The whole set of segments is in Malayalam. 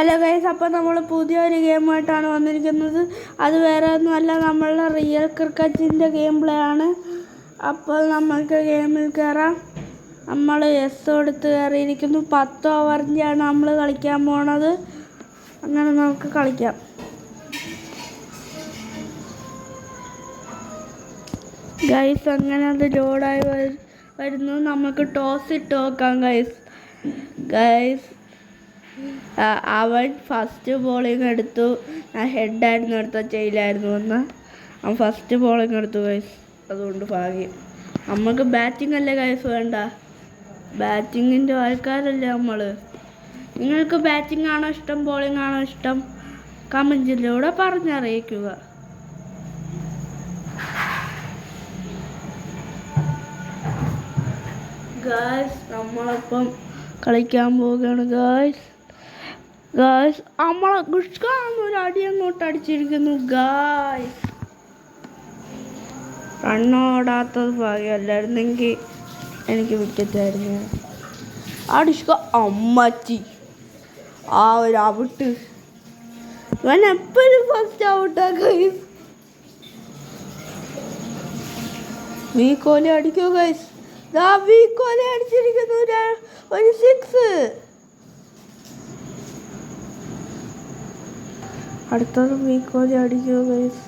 ഹലോ ഗൈസ്, അപ്പോൾ നമ്മൾ പുതിയൊരു ഗെയിമായിട്ടാണ് വന്നിരിക്കുന്നത്. അത് വേറെ ഒന്നുമല്ല, നമ്മളുടെ റിയൽ ക്രിക്കറ്റിൻ്റെ ഗെയിം പ്ലേ ആണ്. അപ്പോൾ നമ്മൾക്ക് ഗെയിമിൽ കയറാം. നമ്മൾ എസ് കൊടുത്ത് കയറിയിരിക്കുന്നു. 10 ഓവറിൻ്റെയാണ് നമ്മൾ കളിക്കാൻ പോണത്. അങ്ങനെ നമുക്ക് കളിക്കാം. ഗൈസ്, അങ്ങനെ അത് ലോഡായി വരുന്നു. നമുക്ക് ടോസ് ഇട്ട് നോക്കാം ഗൈസ്. അവൻ ഫസ്റ്റ് ബോളിങ് എടുത്തു. ഞാൻ ഹെഡായിരുന്നു എടുത്ത, ചെയിലായിരുന്നു എന്ന്. അവൻ ഫസ്റ്റ് ബോളിങ് എടുത്തു ഗൈസ്. അതുകൊണ്ട് ഭാഗ്യം. നമുക്ക് ബാറ്റിംഗ് അല്ലേ ഗൈസ് വേണ്ട, ബാറ്റിങ്ങിൻ്റെ ആൾക്കാരല്ലേ നമ്മൾ. നിങ്ങൾക്ക് ബാറ്റിംഗ് ആണോ ഇഷ്ടം, ബോളിംഗ് ആണോ ഇഷ്ടം? കമൻറ്റിലൂടെ പറഞ്ഞറിയിക്കുക. ഗായ്സ്, നമ്മളിപ്പം കളിക്കാൻ പോവുകയാണ് ഗായ്സ്. നമ്മളെ ഒരു അടി അങ്ങോട്ട് അടിച്ചിരിക്കുന്നു ഗായ്സ്. റണ്ണോടാത്തത് ഭാഗ്യമല്ലായിരുന്നെങ്കിൽ എനിക്ക് വിക്കറ്റായിരുന്നു. അടിഷ്ക അമ്മച്ചി ആ ഒരു ഔട്ട്. ഞാൻ എപ്പോഴും ഫസ്റ്റ് ഔട്ടാ ഗൈസ്. കോഹ്ലി അടിക്കോ ഗൈസ്. കോഹ്ലി അടിച്ചിരിക്കുന്നു ഒരു 6. അടുത്തത് കോഹ്ലി അടിക്കോ ഗൈസ്.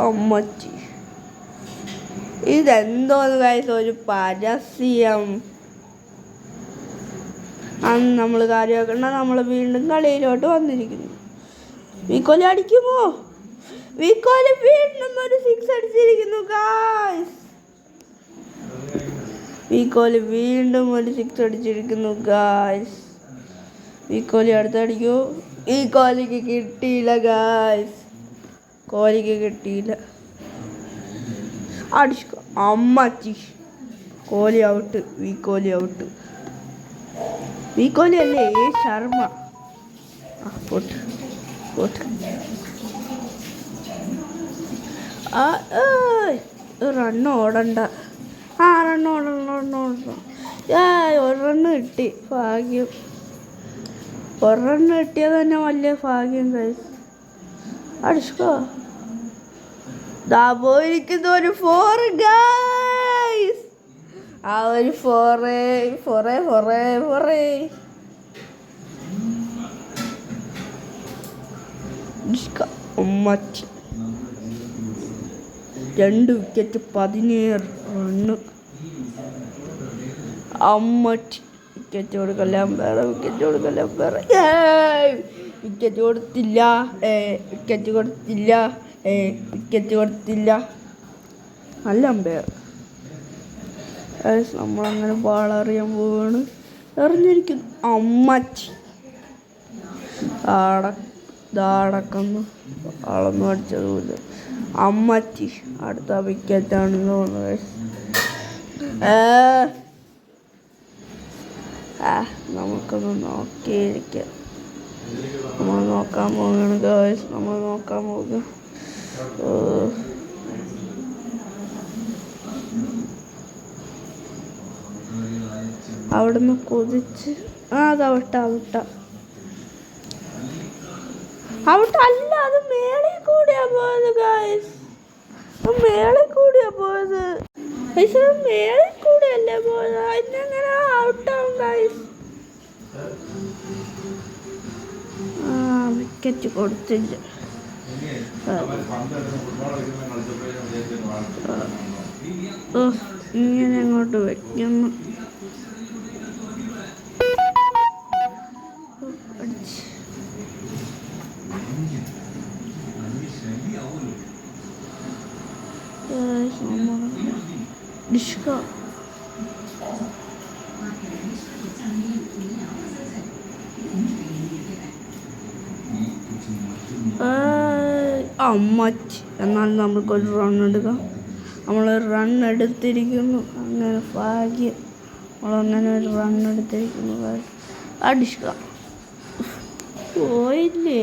അമ്മച്ചി, ഇതെന്തോന്ന് ഗൈസ്, ഒരു പരസ്യം. അന്ന് നമ്മൾ കാര്യമാക്കണ്ട, നമ്മൾ വീണ്ടും കളിയിലോട്ട് വന്നിരിക്കുന്നു. കോഹ്ലി അടിക്കുമോ? കോഹ്ലി വീണ്ടും ഒരു 6 അടിച്ചിരിക്കുന്നു ഗൈസ്. കോഹ്ലി വീണ്ടും ഒരു 6 അടിച്ചിരിക്കുന്നു ഗൈസ്. കോഹ്ലി അടുത്തടിക്കൂ. കോഹ്ലിക്ക് കിട്ടിയില്ല ഗൈസ്, കോഹ്ലിക്ക് കിട്ടിയില്ല. അടിച്ചു അമ്മച്ചി. കോഹ്ലി ഔട്ട്. കോഹ്ലി ഔട്ട്. കോഹ്ലി അല്ലേ, ശർമ്മ. പോട്ട് റണ്ണ് ഓടണ്ട. റണ്ണോടണം. ഒരു റണ്ണ് കിട്ടി, ഭാഗ്യം. ഒരു റണ്ണ് കിട്ടിയത് തന്നെ വലിയ ഭാഗ്യം ഗൈസ്. അടിച്ചോ. പോയിരിക്കുന്ന ഒരു 4 ഗൈസ്. ആ ഒരു 4 ഉമ്മച്ചി. 2 വിക്കറ്റ്, 17 റണ്ണ്. അമ്മച്ചി. വിക്കറ്റ് കൊടുക്കെല്ലാം വേറെ, വിക്കറ്റ് കൊടുക്കെല്ലാം വേറെ. വിക്കറ്റ് കൊടുത്തില്ല. നല്ല അമ്പയർ. നമ്മളങ്ങനെ ബാളറിയാൻ പോവാണ്. എറിഞ്ഞിരിക്കുന്നു. അമ്മച്ചി. അടക്കുന്നു. ആളൊന്നും അടിച്ചതുമില്ല. അമ്മച്ചി. അടുത്ത വിക്കറ്റാണെന്ന് തോന്നുന്നു. നമുക്കൊന്ന് നോക്കിയിരിക്കാം. നമ്മൾ നോക്കാൻ പോവുകയാണ് ഗൈസ്. അവിടുന്ന് കുതിച്ച് ഔട്ടല്ല, അത് മേളിൽ കൂടിയാ പോയത് ഗൈസ്. മേളിൽ കൂടിയല്ലേ പോയത്. അതിനെങ്ങനെ ഔട്ടാവും ഗൈസ്? വിക്കറ്റ് കൊടുത്തില്ല. ഇങ്ങനെ അങ്ങോട്ട് വെക്കുന്നു. അമ്മച്ചി. എന്നാലും നമുക്കൊരു റൺ എടുക്കാം. നമ്മളൊരു റൺ എടുത്തിരിക്കുന്നു. അങ്ങനെ ഭാഗ്യം, നമ്മളങ്ങനെ ഒരു റൺ എടുത്തിരിക്കുന്നു. അടിക്കുക. പോയില്ലേ?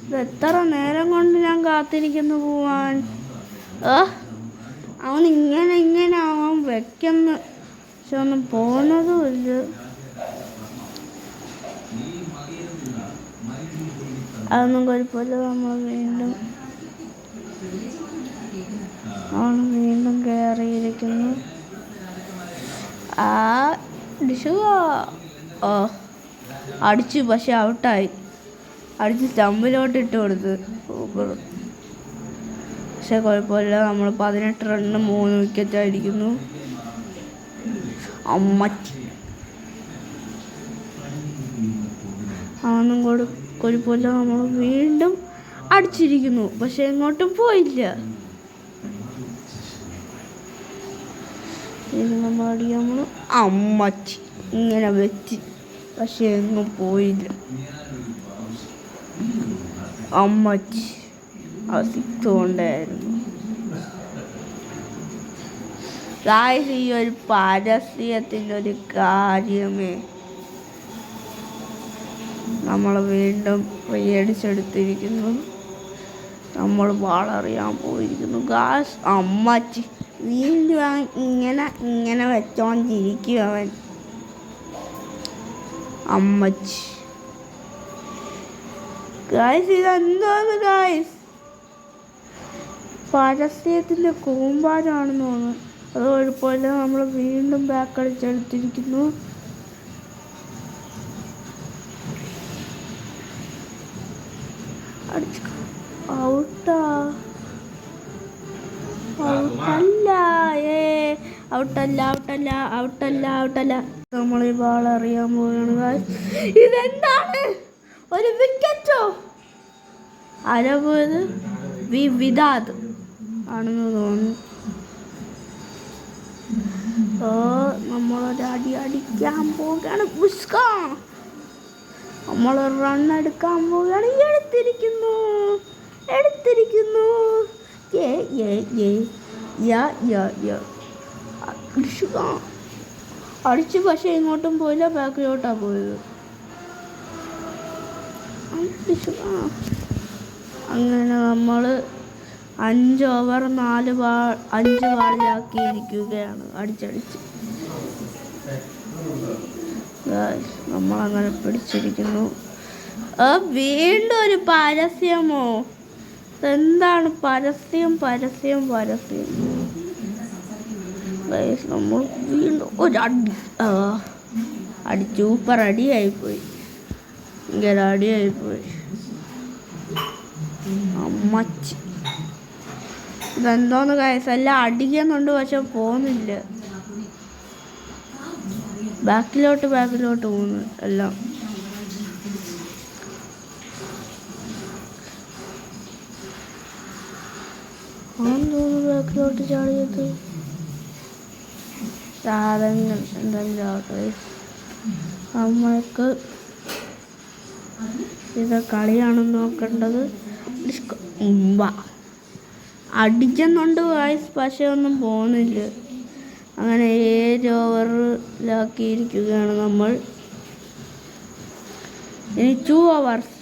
ഇതെത്ര നേരം കൊണ്ട് ഞാൻ കാത്തിരിക്കുന്നു പോവാൻ. അവൻ ഇങ്ങനെ അവൻ വെക്കുന്നു, പക്ഷെ ഒന്നും പോകുന്നതുമില്ല. അതൊന്നും കുഴപ്പമില്ല. നമ്മൾ വീണ്ടും കയറിയിരിക്കുന്നു. അടിച്ചു, പക്ഷെ ഔട്ടായി. അടിച്ച് സ്റ്റമ്പിലോട്ട് ഇട്ട് കൊടുത്ത്. സൂപ്പർ. പക്ഷെ കുഴപ്പമില്ല. നമ്മൾ 18 റണ്ണിന് 3 വിക്കറ്റ് അടിക്കുന്നു. അതൊന്നും കുഴപ്പമില്ല. നമ്മൾ വീണ്ടും അടിച്ചിരിക്കുന്നു, പക്ഷെ എങ്ങോട്ടും പോയില്ല. നമ്മൾ ഇങ്ങനെ വെച്ച്, പക്ഷെ എങ്ങും പോയില്ല. കൊണ്ടായിരുന്നു. ഈ ഒരു പരസ്യത്തിൻ്റെ ഒരു കാര്യമേ. നമ്മൾ വീണ്ടും അടിച്ചെടുത്തിരിക്കുന്നു. നമ്മൾ ബാളറിയാൻ പോയിരിക്കുന്നു. വീണ്ടും ഇങ്ങനെ വെച്ചോണ്ടിരിക്കും അവൻ. ഇതെന്താണ് ഗായ്സ്? പരസ്യത്തിൻ്റെ കൂമ്പാരാണെന്ന് തോന്നുന്നു. അത് കുഴപ്പമില്ല. നമ്മൾ വീണ്ടും ബാക്ക് അടിച്ചെടുത്തിരിക്കുന്നു. ഔട്ടല്ല. നമ്മൾ ഈ ബാൾ അറിയാൻ പോവുകയാണ്. ഇതെന്താണ്? ഒരു വിക്കറ്റോ? ആരാ പോയത്? വിദാദ് ആണെന്ന് തോന്നുന്നു. നമ്മളൊരടി അടിക്കാൻ പോവുകയാണ്. നമ്മൾ റണ്ണെടുക്കാൻ പോവുകയാണ്. എടുത്തിരിക്കുന്നു. അടിച്ചു, പക്ഷെ എങ്ങോട്ടും പോയില്ല. ബാക്കിലോട്ടാണ് പോയത്. അങ്ങനെ നമ്മൾ 5 ഓവർ 5 ബാളിലാക്കിയിരിക്കുകയാണ്. അടിച്ചടിച്ച് നമ്മളങ്ങനെ പിടിച്ചിരിക്കുന്നു. വീണ്ടും ഒരു പരസ്യമോ? എന്താണ് പരസ്യം? നമ്മൾ വീണ്ടും ഒരടി സൂപ്പർ അടിയായിപ്പോയി. ഭയങ്കര അടിയായിപ്പോയി. ഇതെന്തോന്ന് ഗൈസ്? എല്ലാം അടിക്കുന്നുണ്ട്, പക്ഷെ പോകുന്നില്ല. ബാക്കിലോട്ട് പോകുന്നു എല്ലാം. ബാക്കിലോട്ട് ചാടിയത് സാധനങ്ങൾ എന്തെല്ലാം. നമ്മൾക്ക് ഇത് കളിയാണ് നോക്കേണ്ടത്. അടിക്കുന്നുണ്ട് ഗൈസ്, പക്ഷെ ഒന്നും പോകുന്നില്ല. അങ്ങനെ 7 ഓവറിലാക്കിയിരിക്കുകയാണ് നമ്മൾ. ഇനി 2 ഓവേഴ്സ്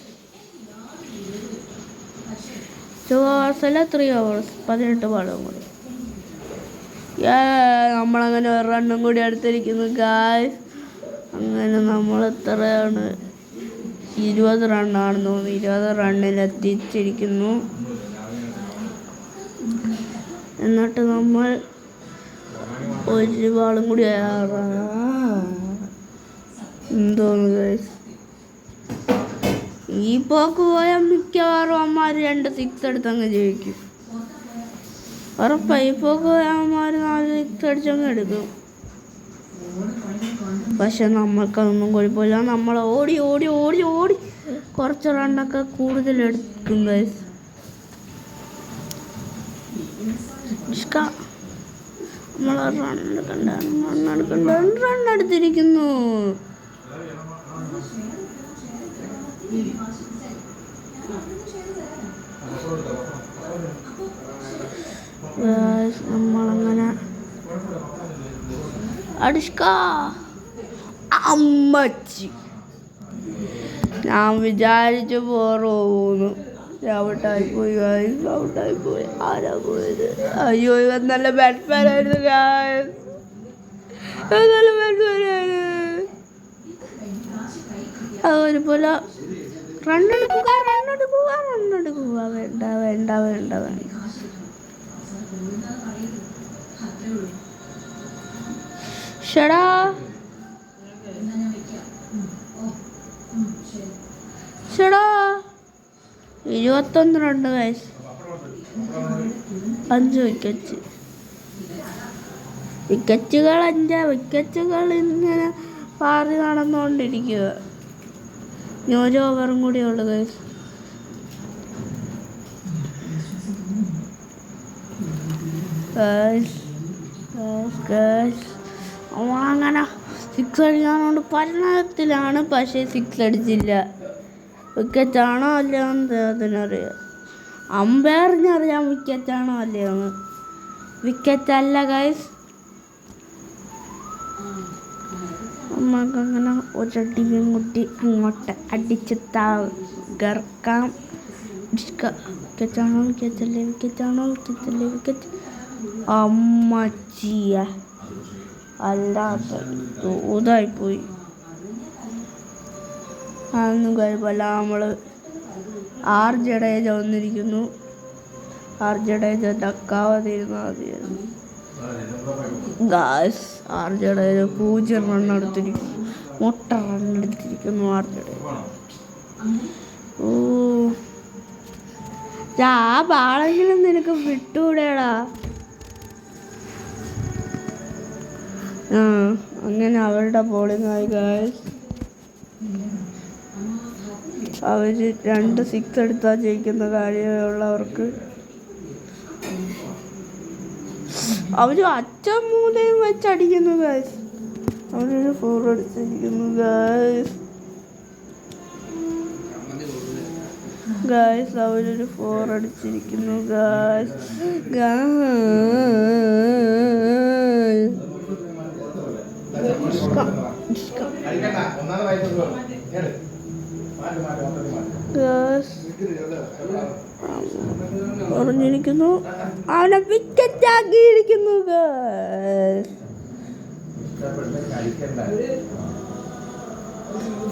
അല്ല 3 ഓവേഴ്സ്. 18 ബാളും കൂടി. നമ്മളങ്ങനെ 1 റണ്ണും കൂടി എടുത്തിരിക്കുന്നു ഗായ്സ്. അങ്ങനെ നമ്മൾ എത്രയാണ്? 20 റണ്ണാണെന്ന് തോന്നുന്നു. 20 റണ്ണിലെത്തിച്ചിരിക്കുന്നു. എന്നിട്ട് നമ്മൾ 1 ബാളും കൂടി എന്തോന്നു ഗൈസ്? ഈ പോക്ക് പോയാൽ മിക്കവാറും അമ്മമാർ 2 6 എടുത്തങ്ങ് ജയിക്കും. ഉറപ്പായി. ഈ പോക്ക് പോയാൽ അമ്മമാർ 4 6 അടിച്ചങ്ങ് എടുക്കും. പക്ഷെ നമ്മൾക്കതൊന്നും കുഴപ്പമില്ല. നമ്മൾ ഓടി കുറച്ച് റണ്ണൊക്കെ കൂടുതൽ എടുക്കും ഗൈസ്. നമ്മൾ റണ്ണെടുത്തിരിക്കുന്നു. നമ്മളങ്ങനെ ഞാൻ വിചാരിച്ചു പോന്നു. ഔട്ടായിപ്പോയി. ആരാ പോയത്? അയ്യോ, ഇവൻ നല്ല ബാറ്റ്സ്മാനായിരുന്നു. നല്ല ബാറ്റ്സ്മാനായിരുന്നു. അതുപോലെ റണ്ണെടുക്കുക റണ്ണെടുക്കുക റണ്ണെടുക്കുക. വേണ്ട വേണ്ട വേണ്ട വേണ്ട. ഷടാ ഷടാ 21 റൺ ഗൈസ്. 5 വിക്കറ്റ്. വിക്കറ്റുകൾ ഇങ്ങനെ പാറി നടന്നുകൊണ്ടിരിക്കുക. ഇനി ഒരു ഓവറും കൂടി ഉള്ളു ഗൈസ്. അങ്ങനെ 6 അടിക്കാനുകൊണ്ട് പരിണതത്തിലാണ്. പക്ഷേ 6 അടിച്ചില്ല. വിക്കറ്റാണോ അല്ലയോ എന്ന് അതിനറിയാം. അമ്പയറിനറിയാം വിക്കറ്റാണോ അല്ലയോ എന്ന്. വിക്കറ്റല്ല ഗൈസ്. നമ്മൾക്കങ്ങനെ ഒരടിയും കുട്ടി അങ്ങോട്ട് അടിച്ച് തകർക്കാം. വിക്കറ്റാണോ വിക്കറ്റല്ലേ വിക്കറ്റാണോ വിക്കറ്റല്ലേ വിക്കറ്റ്. അമ്മച്ചിയ അല്ലാത്ത ദൂതായിപ്പോയി. അതൊന്നും കുഴപ്പമില്ല. നമ്മൾ ആർ ജഡേജ വന്നിരിക്കുന്നു. ആർ ജഡേജ ഡക്കാവാതിരുന്നാൽ മതിയായിരുന്നു ഗായ്സ്. ആർ ജഡേജ 0 റൺ എടുത്തിരിക്കുന്നു. മുട്ട റൺ എടുത്തിരിക്കുന്നു ആർ ജഡേജ. ആ ബാളെങ്കിലും നിനക്ക് വിട്ടൂടേടാ. അങ്ങനെ അവരുടെ ബോളിംഗ് ആയി ഗായ്സ്. അവർ 2 6 എടുത്താൽ ജയിക്കുന്ന കാര്യമുള്ളവർക്ക്. അവർ അച്ഛൻ മൂലയും വെച്ചടിക്കുന്നു ഗായ്സ്. അവരൊരു 4 അടിച്ചിരിക്കുന്നു ഗായ്സ്. അവരൊരു 4 അടിച്ചിരിക്കുന്നു ഗായ്സ്. പറഞ്ഞിരിക്കുന്നു. അവനെ വിക്കറ്റ് ആക്കിയിരിക്കുന്നു.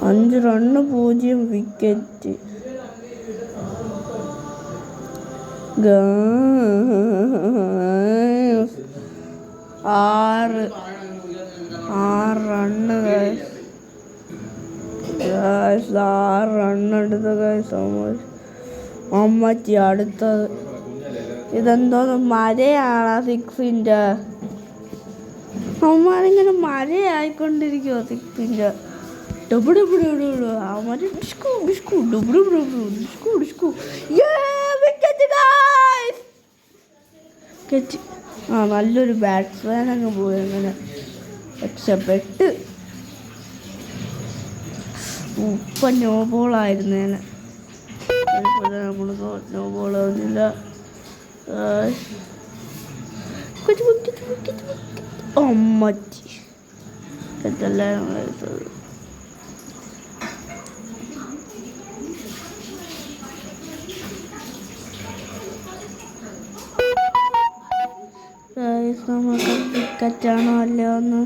5 റണ്ണ് 0 വിക്കറ്റ്. 6 റണ്ണ് 6 റണ്ണെടുത്ത ഗൈസ്. അമ്മച്ചി അടുത്തത്. ഇതെന്തോന്ന് മരയാണ് 6-ൻ്റെ. അവന്മാരിങ്ങനെ മരയായിക്കൊണ്ടിരിക്കുമോ 6-ൻ്റെ. നല്ലൊരു ബാറ്റ്സ്മാൻ അങ്ങ് പോയി. അങ്ങനെ രക്ഷപ്പെട്ട്. ഇപ്പം നോ ബോളായിരുന്നേനെ. നമ്മൾ നോ ബോൾ ആവുന്നില്ല. അമ്മച്ചി തെറ്റല്ലേ നമ്മളെടുത്തത്. നമുക്ക് വിക്കറ്റാണോ അല്ലയോ എന്ന്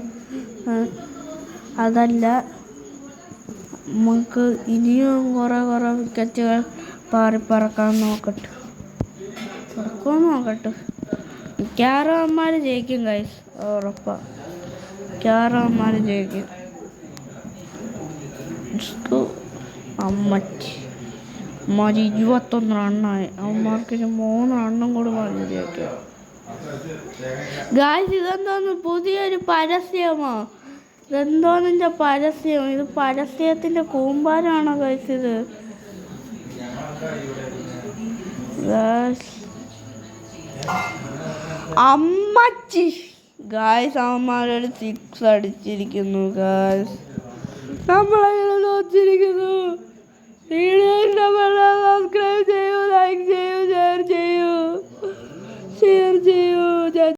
അതല്ല. നമുക്ക് ഇനിയും കുറേ വിക്കറ്റുകൾ പറക്കാൻ നോക്കട്ടെ. മിക്കവാറും അമ്മമാർ ജയിക്കും ഗൈസ്. ഉറപ്പാണ്. മിക്കവാറും അമ്മമാർ ജയിക്കും. അമ്മച്ചി 21 റണ്ണായി. അവന്മാർക്ക് 3 റണ്ണും കൂടി പറഞ്ഞ് ജയിക്കും ഗായ്സ്. ഇതെന്തോന്ന് പുതിയൊരു പരസ്യമോ? ഇതെന്തോന്നിൻ്റെ പരസ്യം? ഇത് പരസ്യത്തിൻ്റെ കൂമ്പാരമാണോ ഗൈസ് ഇത്? അമ്മച്ചി ഗായ്സ് അവന്മാരൊരു 6 അടിച്ചിരിക്കുന്നു ഗായ്സ്. നമ്മളങ്ങനെ തോറ്റിരിക്കുന്നു. സബ്സ്ക്രൈബ്